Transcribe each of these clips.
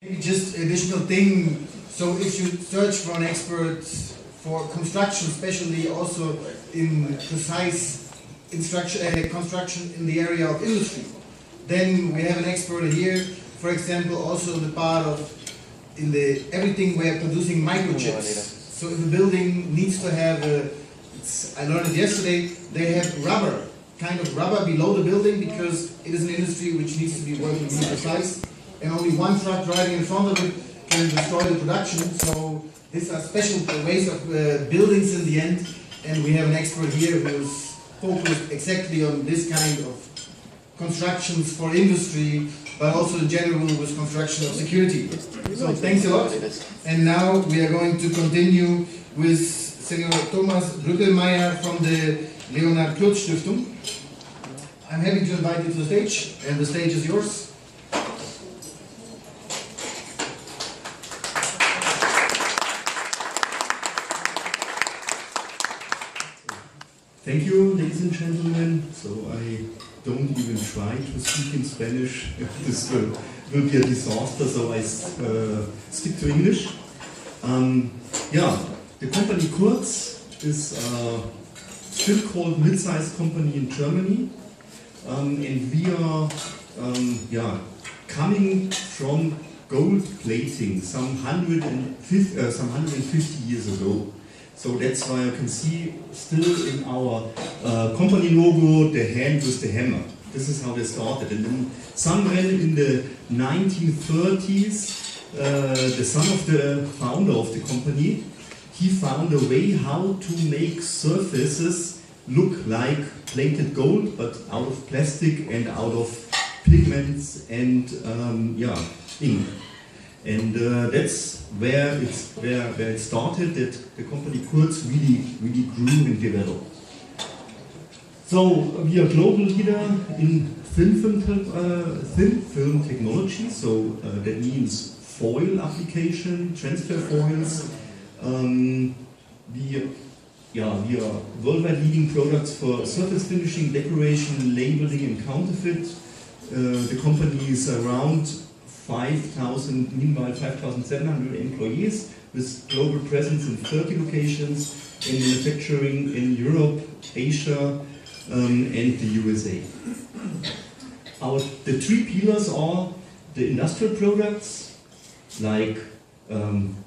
Maybe just additional thing, so if you search for an expert for construction, especially also in precise construction in the area of industry, then we have an expert here, for example, also the part of everything we are producing microchips. So if a building needs to have I learned it yesterday, they have kind of rubber below the building because it is an industry which needs to be working really precise, and only one truck driving in front of it can destroy the production. So these are special ways of buildings in the end, and we have an expert here who is focused exactly on this kind of constructions for industry, but also in general with construction of security. So thanks a lot. And now we are going to continue with Senor Thomas Drückelmeier from the Leonhard Klutz Stiftung. I'm happy to invite you to the stage, and the stage is yours. Thank you, ladies and gentlemen. So I don't even try to speak in Spanish. This will be a disaster, so I stick to English. The company Kurz is still called mid-sized company in Germany, and we are coming from gold plating some 150 years ago. So that's why you can see still in our company logo the hand with the hammer. This is how they started. And then somewhere in the 1930s, the son of the founder of the company, he found a way how to make surfaces look like plated gold, but out of plastic and out of pigments and ink. And that's where it started, that the company Kurz really grew and developed. So we are global leader in thin film technology. So that means foil application, transfer foils. We are worldwide leading products for surface finishing, decoration, labeling, and counterfeit. The company is around 5,700 employees with global presence in 30 locations in manufacturing in Europe, Asia, and the USA. The three pillars are the industrial products, like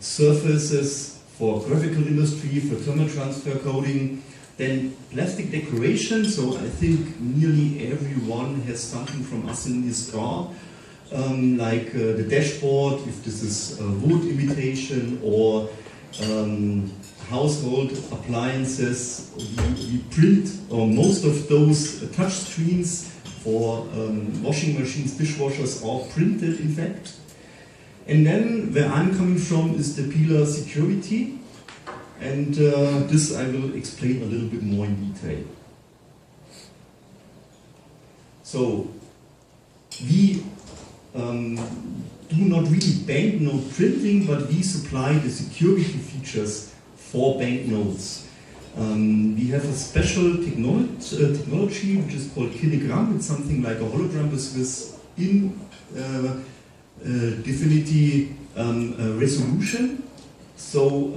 surfaces for graphical industry, for thermal transfer coating, then plastic decoration, so I think nearly everyone has something from us in his car. Like the dashboard, if this is wood imitation, or household appliances. We print most of those touch screens for washing machines, dishwashers are printed in fact. And then where I'm coming from is the pillar security, and this I will explain a little bit more in detail. So we do not really banknote printing, but we supply the security features for banknotes. We have a special technology which is called kilogram. It's something like a hologram with infinity resolution. So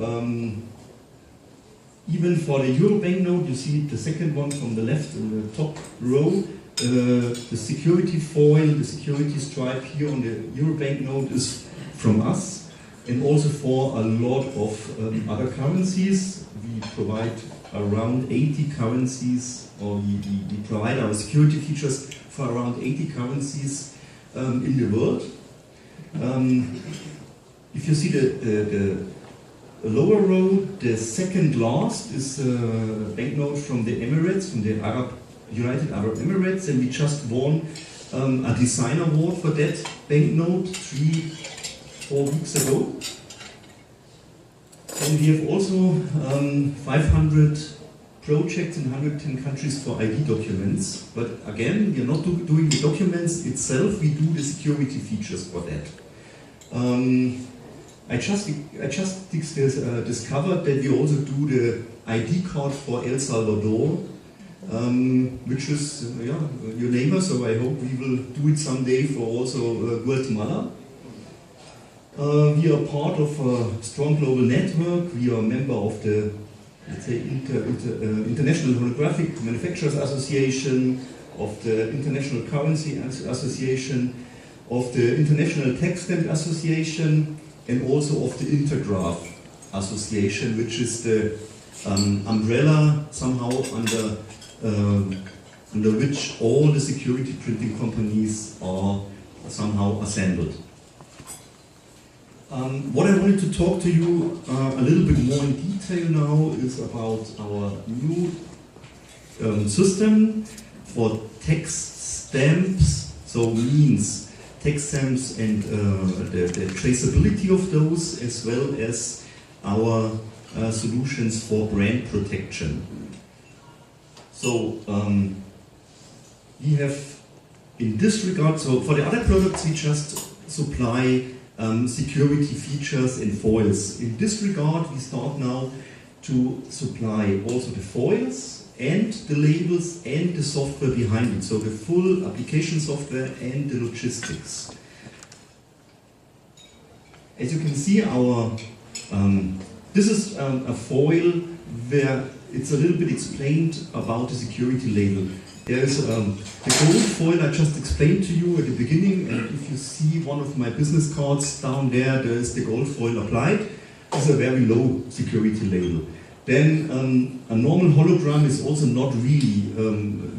even for the euro banknote, you see the second one from the left in the top row. The security foil, the security stripe here on the euro banknote is from us, and also for a lot of other currencies. We provide around 80 currencies, or we provide our security features for around 80 currencies in the world. If you see the lower row, the second last is a banknote from the Emirates, from the United Arab Emirates, and we just won a design award for that banknote 3-4 weeks ago. And we have also 500 projects in 110 countries for ID documents. But again, we are not doing the documents itself, we do the security features for that. I just discovered that we also do the ID card for El Salvador, which is your neighbor, so I hope we will do it someday for also Guatemala. We are part of a strong global network. We are a member of the, let's say, International Holographic Manufacturers Association, of the International Currency Association, of the International Text Stamp Association, and also of the Intergraph Association, which is the umbrella somehow under which all the security printing companies are somehow assembled. What I wanted to talk to you a little bit more in detail now is about our new system for text stamps, so means text stamps and the traceability of those, as well as our solutions for brand protection. So we have, in this regard, so for the other products we just supply security features and foils. In this regard, we start now to supply also the foils and the labels and the software behind it, so the full application software and the logistics. As you can see, our this is a foil where it's a little bit explained about the security label. There is the gold foil I just explained to you at the beginning, and if you see one of my business cards down there, there is the gold foil applied. It's a very low security label. Then a normal hologram is also not really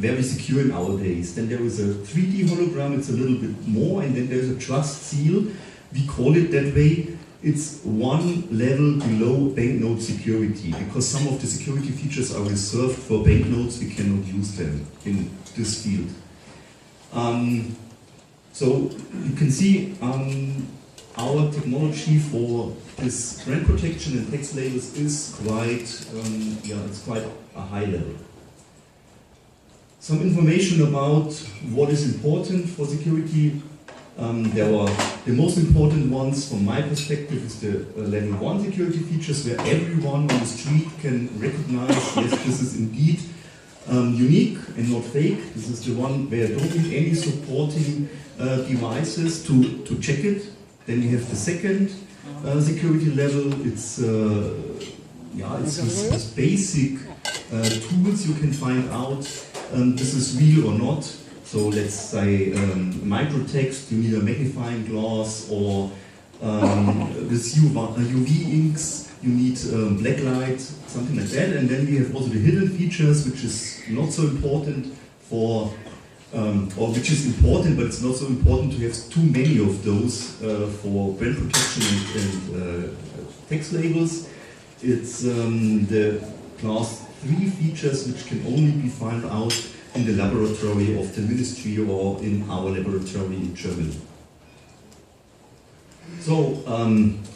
very secure nowadays. Then there is a 3D hologram, it's a little bit more, and then there's a trust seal. We call it that way. It's one level below banknote security, because some of the security features are reserved for banknotes. We cannot use them in this field. So you can see our technology for this brand protection and text labels is quite, it's quite a high level. Some information about what is important for security. There are the most important ones from my perspective is the level 1 security features, where everyone on the street can recognize, yes, this is indeed unique and not fake. This is the one where you don't need any supporting devices to check it. Then you have the second security level. It's it's basic tools you can find out this is real or not. So let's say microtext, you need a magnifying glass, or this UV inks, you need black light, something like that. And then we have also the hidden features, which is not so important for, or which is important, but it's not so important to have too many of those for brand protection and text labels. It's the class 3 features, which can only be found out in the laboratory of the ministry or in our laboratory in Germany. So,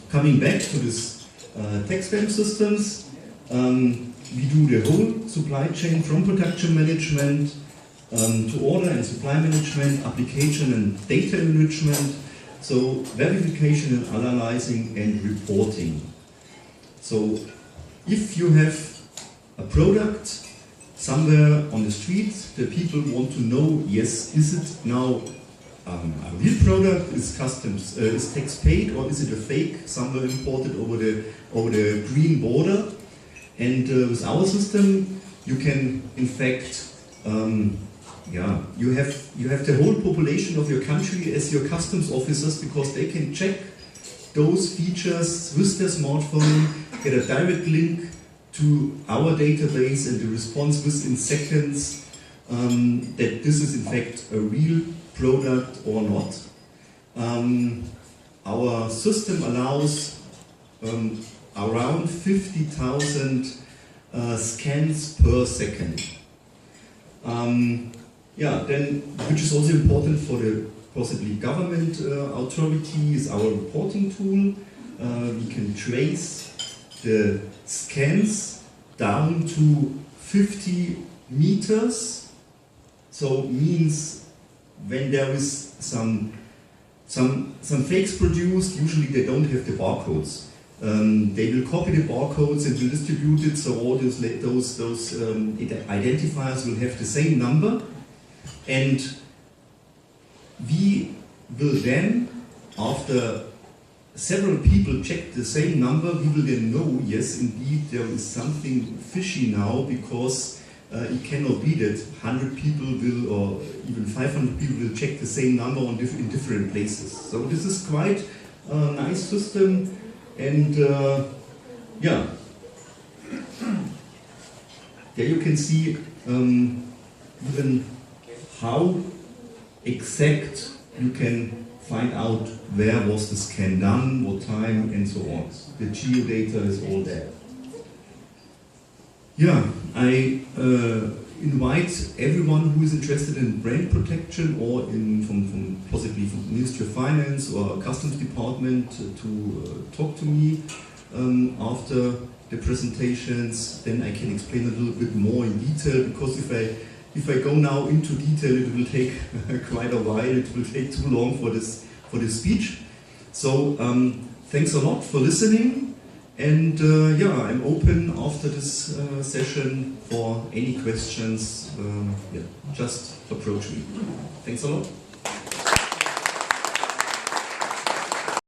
coming back to this text stamp systems, we do the whole supply chain from production management to order and supply management, application and data enrichment, so verification and analyzing and reporting. So, if you have a product somewhere on the street, the people want to know, yes, is it now a real product, is customs, is tax paid, or is it a fake somewhere imported over the green border? And with our system, you can, in fact, you have the whole population of your country as your customs officers, because they can check those features with their smartphone, get a direct link to our database, and the response within seconds that this is in fact a real product or not. Our system allows around 50,000 scans per second. Then, which is also important for the possibly government authorities, our reporting tool. We can trace the scans down to 50 meters. So means when there is some fakes produced, usually they don't have the barcodes. They will copy the barcodes and will distribute it, so all those identifiers will have the same number, and we will then, after several people check the same number, we will then know, yes, indeed, there is something fishy now, because it cannot be that 100 people will, or even 500 people will check the same number in different places. So this is quite a nice system, and yeah. There you can see even how exact you can find out where was the scan done, what time, and so on. The geodata is all there. Yeah, I invite everyone who is interested in brand protection or from possibly from the Ministry of Finance or Customs Department to talk to me after the presentations. Then I can explain a little bit more in detail, because if I go now into detail, it will take quite a while. It will take too long for this speech. So thanks a lot for listening. And yeah, I'm open after this session for any questions. Yeah, just approach me. Thanks a lot.